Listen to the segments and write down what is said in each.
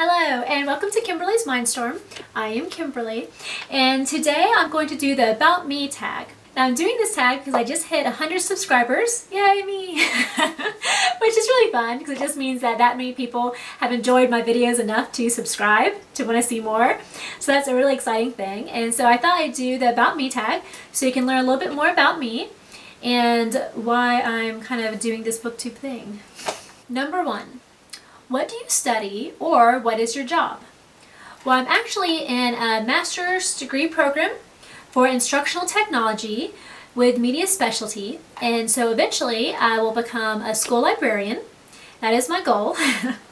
Hello and welcome to Kimberly's Mindstorm. I am Kimberly and today I'm going to do the About Me tag. Now I'm doing this tag because I just hit 100 subscribers, yay me, which is really fun because it just means that many people have enjoyed my videos enough to subscribe to want to see more. So that's a really exciting thing, and so I thought I'd do the About Me tag so you can learn a little bit more about me and why I'm kind of doing this BookTube thing. Number 1. What do you study, or what is your job? Well, I'm actually in a master's degree program for instructional technology with media specialty, and so eventually I will become a school librarian. That is my goal.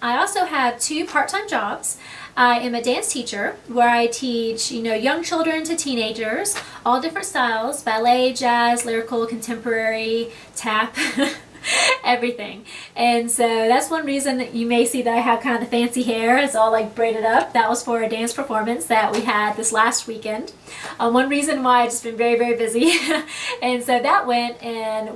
I also have 2 part-time jobs. I am a dance teacher where I teach, young children to teenagers, all different styles: ballet, jazz, lyrical, contemporary, tap. Everything. And so that's one reason that you may see that I have kind of the fancy hair. It's all like braided up. That was for a dance performance that we had this last weekend. One reason why I've just been very, very busy. And so that went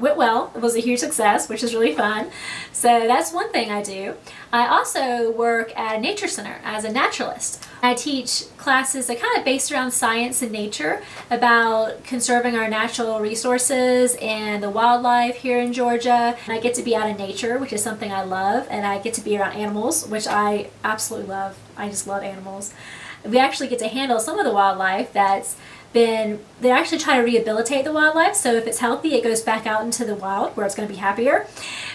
well. It was a huge success, which is really fun. So that's one thing I do. I also work at a nature center as a naturalist. I teach classes that kind of based around science and nature about conserving our natural resources and the wildlife here in Georgia. And I get to be out in nature, which is something I love, and I get to be around animals, which I absolutely love. I just love animals. We actually get to handle some of the wildlife they actually try to rehabilitate the wildlife, so if it's healthy it goes back out into the wild where it's going to be happier.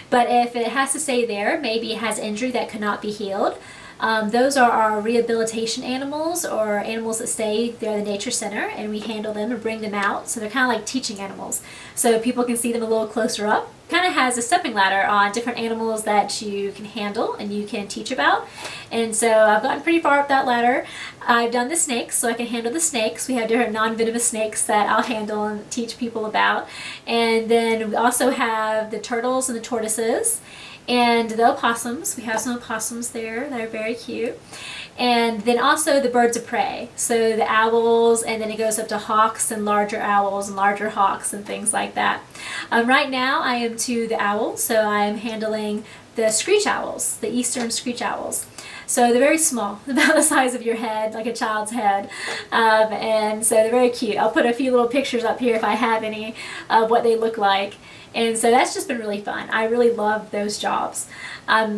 But if it has to stay there, maybe it has injury that could not be healed, those are our rehabilitation animals, or animals that stay there at the nature center, and we handle them and bring them out. So they're kind of like teaching animals, so people can see them a little closer up. Kind of has a stepping ladder on different animals that you can handle and you can teach about. And so I've gotten pretty far up that ladder. I've done the snakes, so I can handle the snakes. We have different non-venomous snakes that I'll handle and teach people about. And then we also have the turtles and the tortoises and the opossums. We have some opossums there that are very cute. And then also the birds of prey, so the owls, and then it goes up to hawks and larger owls and larger hawks and things like that. Right now I am to the owls, so I'm handling the screech owls, the eastern screech owls. So they're very small, about the size of your head, like a child's head, and so they're very cute. I'll put a few little pictures up here if I have any of what they look like. And so that's just been really fun. I really love those jobs.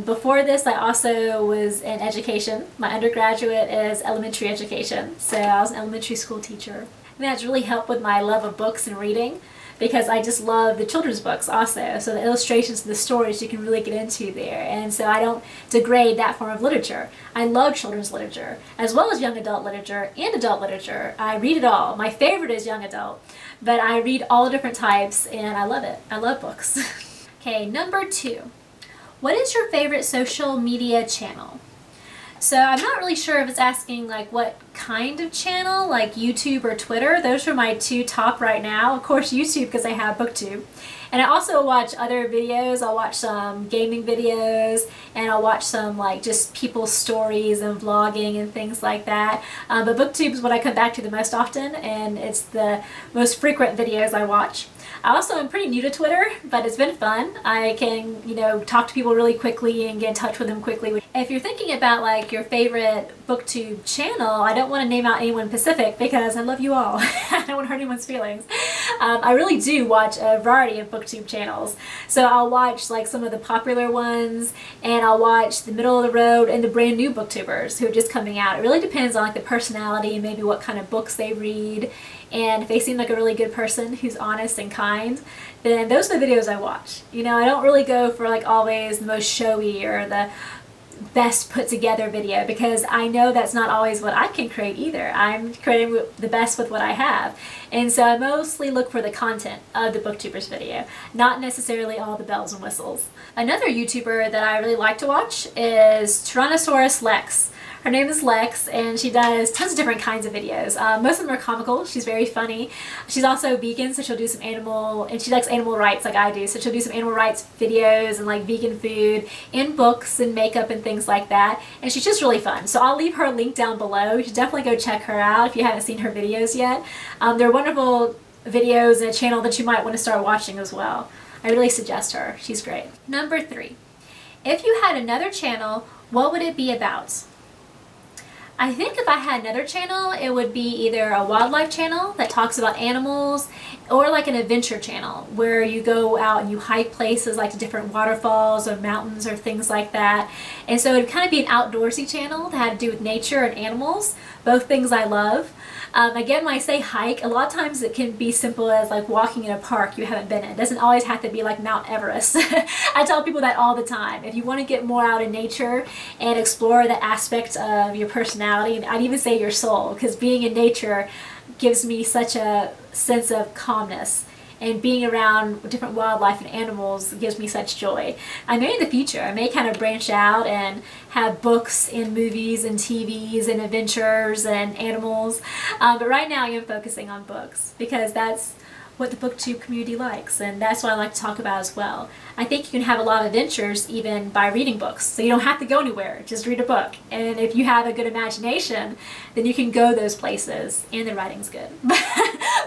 Before this, I also was in education. My undergraduate is elementary education, so I was an elementary school teacher. And that's really helped with my love of books and reading, because I just love the children's books also. So the illustrations and the stories you can really get into there. And so I don't degrade that form of literature. I love children's literature, as well as young adult literature and adult literature. I read it all. My favorite is young adult, but I read all different types and I love it. I love books. Okay, number 2. What is your favorite social media channel? So I'm not really sure if it's asking like what kind of channel, like YouTube or Twitter. Those are my 2 top right now. Of course YouTube, because I have BookTube. And I also watch other videos. I'll watch some gaming videos, and I'll watch some like just people's stories and vlogging and things like that. But BookTube is what I come back to the most often, and it's the most frequent videos I watch. I also am pretty new to Twitter, but it's been fun. I can, talk to people really quickly and get in touch with them quickly. If you're thinking about like your favorite BookTube channel, I don't want to name out anyone specific because I love you all. I don't want to hurt anyone's feelings. I really do watch a variety of BookTube channels. So I'll watch like some of the popular ones, and I'll watch the middle of the road and the brand new booktubers who are just coming out. It really depends on like the personality and maybe what kind of books they read. And if they seem like a really good person who's honest and kind, then those are the videos I watch. I don't really go for like always the most showy or the best put together video, because I know that's not always what I can create either. I'm creating the best with what I have. And so I mostly look for the content of the booktuber's video, not necessarily all the bells and whistles. Another YouTuber that I really like to watch is Tyrannosaurus Lex. Her name is Lex, and she does tons of different kinds of videos. Most of them are comical. She's very funny. She's also vegan, so she'll do some and she likes animal rights like I do, so she'll do some animal rights videos and like vegan food and books and makeup and things like that. And she's just really fun. So I'll leave her link down below. You should definitely go check her out if you haven't seen her videos yet. They're wonderful videos and a channel that you might want to start watching as well. I really suggest her. She's great. Number 3. If you had another channel, what would it be about? I think if I had another channel, it would be either a wildlife channel that talks about animals, or like an adventure channel where you go out and you hike places like different waterfalls or mountains or things like that. And so it'd kind of be an outdoorsy channel that had to do with nature and animals, both things I love. Again, when I say hike, a lot of times it can be simple as like walking in a park you haven't been in. It doesn't always have to be like Mount Everest. I tell people that all the time. If you want to get more out in nature and explore the aspect of your personality, and I'd even say your soul, because being in nature gives me such a sense of calmness, and being around different wildlife and animals gives me such joy. I may in the future, I may kind of branch out and have books and movies and TVs and adventures and animals, but right now I am focusing on books because that's what the BookTube community likes, and that's what I like to talk about as well. I think you can have a lot of adventures even by reading books, so you don't have to go anywhere, just read a book. And if you have a good imagination, then you can go those places, and the writing's good, but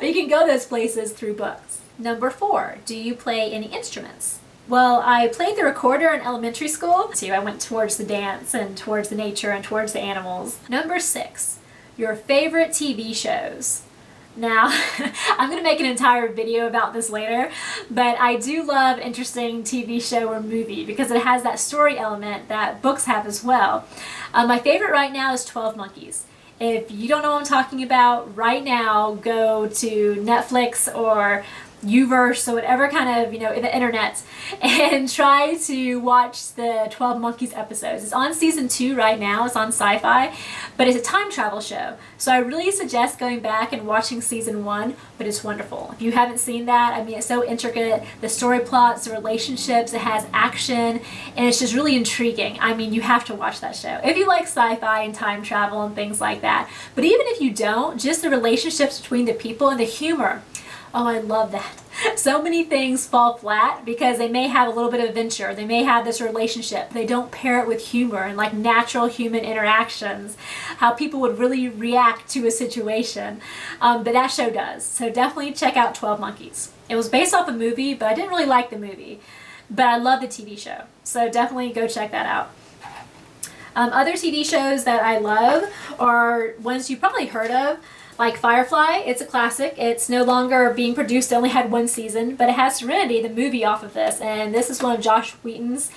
you can go those places through books. Number 4, do you play any instruments? Well, I played the recorder in elementary school, so I went towards the dance and towards the nature and towards the animals. Number 6, your favorite TV shows. Now, I'm going to make an entire video about this later, but I do love interesting TV show or movie because it has that story element that books have as well. My favorite right now is 12 Monkeys. If you don't know what I'm talking about, right now go to Netflix or Uverse or whatever kind of, the internet, and try to watch the 12 Monkeys episodes. It's on season 2 right now. It's on Sci-Fi, but it's a time travel show. So I really suggest going back and watching season 1, but it's wonderful. If you haven't seen that, I mean, it's so intricate. The story plots, the relationships, it has action, and it's just really intriguing. I mean, you have to watch that show if you like sci-fi and time travel and things like that. But even if you don't, just the relationships between the people and the humor. Oh, I love that. So many things fall flat because they may have a little bit of adventure. They may have this relationship. They don't pair it with humor and like natural human interactions, how people would really react to a situation. But that show does. So definitely check out 12 Monkeys. It was based off a movie, but I didn't really like the movie. But I love the TV show. So definitely go check that out. Other TV shows that I love are ones you probably heard of, like Firefly. It's a classic. It's no longer being produced. It only had 1 season, but it has Serenity, the movie, off of this. And this is one of Josh Whedon's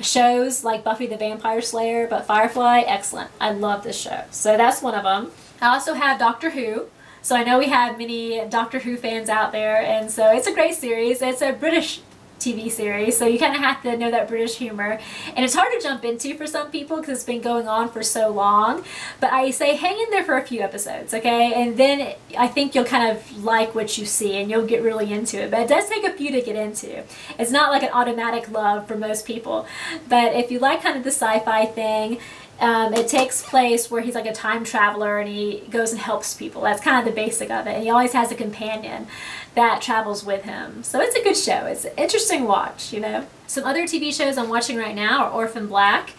shows, like Buffy the Vampire Slayer, but Firefly, excellent. I love this show. So that's one of them. I also have Doctor Who. So I know we have many Doctor Who fans out there, and so it's a great series. It's a British TV series, so you kind of have to know that British humor, and it's hard to jump into for some people because it's been going on for so long, but I say hang in there for a few episodes, okay, and then I think you'll kind of like what you see and you'll get really into it. But it does take a few to get into. It's not like an automatic love for most people, but if you like kind of the sci-fi thing, it takes place where he's like a time traveler and he goes and helps people. That's kind of the basic of it. And he always has a companion that travels with him. So it's a good show. It's an interesting watch, Some other TV shows I'm watching right now are Orphan Black.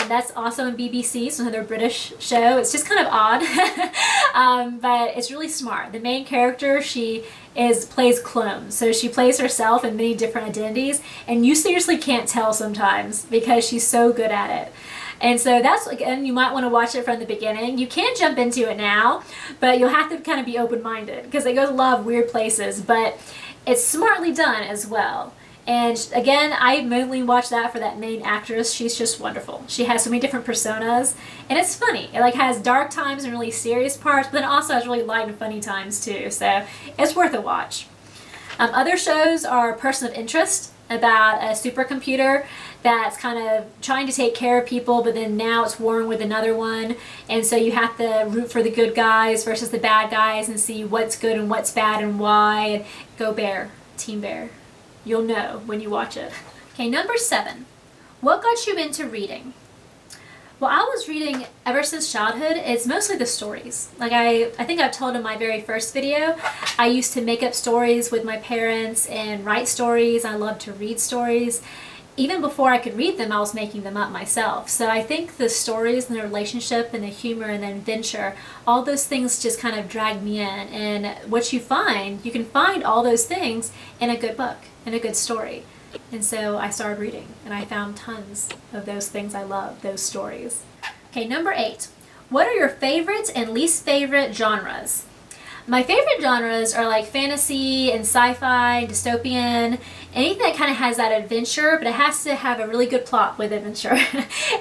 That's also on BBC. It's another British show. It's just kind of odd, but it's really smart. The main character, she plays clones. So she plays herself in many different identities, and you seriously can't tell sometimes because she's so good at it. And so that's, again, you might want to watch it from the beginning. You can jump into it now, but you'll have to kind of be open-minded because it goes a lot of weird places, but it's smartly done as well. And again, I mainly watch that for that main actress. She's just wonderful. She has so many different personas, and it's funny. It like has dark times and really serious parts, but then also has really light and funny times too. So it's worth a watch. Other shows are Person of Interest, about a supercomputer that's kind of trying to take care of people, but then now it's warring with another one, and so you have to root for the good guys versus the bad guys and see what's good and what's bad and why. And go Bear, Team Bear. You'll know when you watch it. Okay, number 7. What got you into reading? Well, I was reading ever since childhood. It's mostly the stories. Like I think I've told in my very first video, I used to make up stories with my parents and write stories. I love to read stories. Even before I could read them, I was making them up myself. So I think the stories and the relationship and the humor and the adventure, all those things just kind of drag me in. And what you can find all those things in a good book, in a good story. And so I started reading, and I found tons of those things I love, those stories. Okay, number 8. What are your favorites and least favorite genres? My favorite genres are like fantasy and sci-fi, dystopian, anything that kind of has that adventure, but it has to have a really good plot with adventure.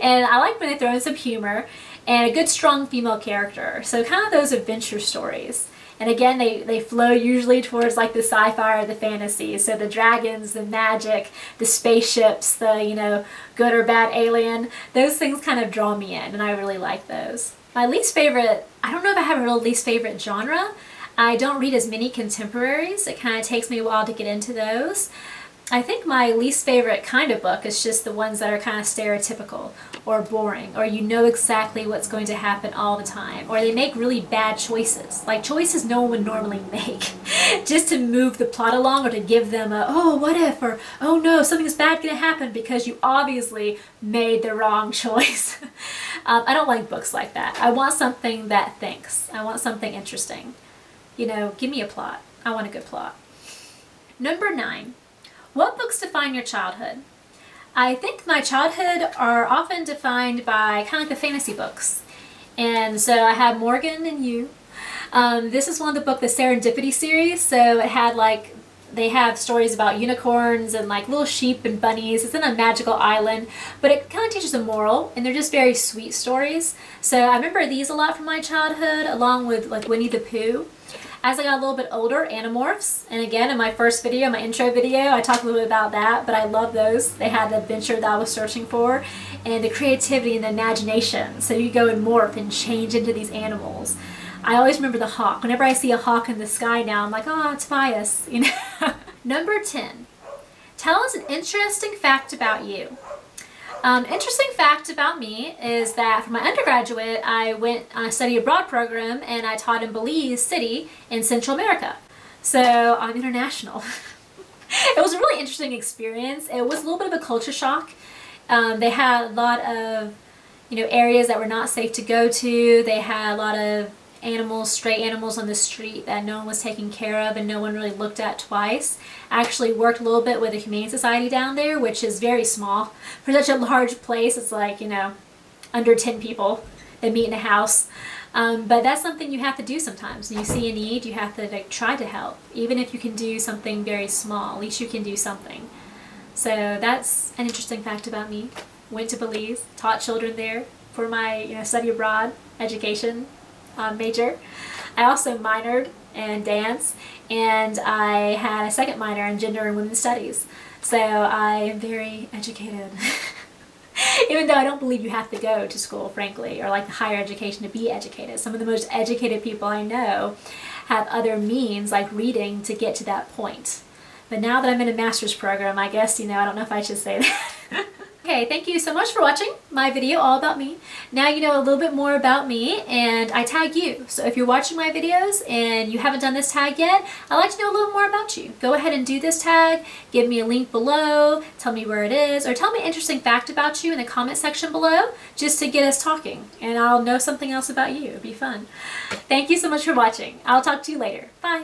And I like when they throw in some humor and a good strong female character. So kind of those adventure stories. And again, they flow usually towards like the sci-fi or the fantasy. So the dragons, the magic, the spaceships, the, you know, good or bad alien, those things kind of draw me in, and I really like those. My least favorite, I don't know if I have a real least favorite genre. I don't read as many contemporaries. It kind of takes me a while to get into those. I think my least favorite kind of book is just the ones that are kind of stereotypical or boring, or you know exactly what's going to happen all the time, or they make really bad choices, like choices no one would normally make, just to move the plot along or to give them a, oh, what if, or oh no, something's bad gonna happen because you obviously made the wrong choice. I don't like books like that. I want something that thinks. I want something interesting. You know, give me a plot. I want a good plot. Number 9. What books define your childhood? I think my childhood are often defined by kind of like the fantasy books. And so I have Morgan and You. This is one of the book, the Serendipity series. So it had like, they have stories about unicorns and like little sheep and bunnies. It's in a magical island, but it kind of teaches a moral, and they're just very sweet stories. So I remember these a lot from my childhood, along with like Winnie the Pooh. As I got a little bit older, Animorphs, and again in my first video, my intro video, I talked a little bit about that, but I love those. They had the adventure that I was searching for, and the creativity and the imagination. So you go and morph and change into these animals. I always remember the hawk. Whenever I see a hawk in the sky now, I'm like, oh, it's Tobias, you know. Number 10. Tell us an interesting fact about you. Interesting fact about me is that for my undergraduate, I went on a study abroad program and I taught in Belize City in Central America. So I'm international. It was a really interesting experience. It was a little bit of a culture shock. They had a lot of, you know, areas that were not safe to go to. They had a lot of animals, stray animals on the street that no one was taking care of and no one really looked at twice. I actually worked a little bit with the Humane Society down there, which is very small. For such a large place, it's like, you know, under 10 people that meet in a house. But that's something you have to do sometimes. When you see a need, you have to like try to help. Even if you can do something very small, at least you can do something. So that's an interesting fact about me. Went to Belize, taught children there for my, you know, study abroad education major. I also minored in dance, and I had a second minor in gender and women's studies. So I am very educated. Even though I don't believe you have to go to school, frankly, or like higher education to be educated. Some of the most educated people I know have other means like reading to get to that point. But now that I'm in a master's program, I guess, you know, I don't know if I should say that. Okay, thank you so much for watching my video all about me. Now you know a little bit more about me, and I tag you. So if you're watching my videos and you haven't done this tag yet, I'd like to know a little more about you. Go ahead and do this tag, give me a link below, tell me where it is, or tell me an interesting fact about you in the comment section below, just to get us talking, and I'll know something else about you. It'd be fun. Thank you so much for watching. I'll talk to you later. Bye.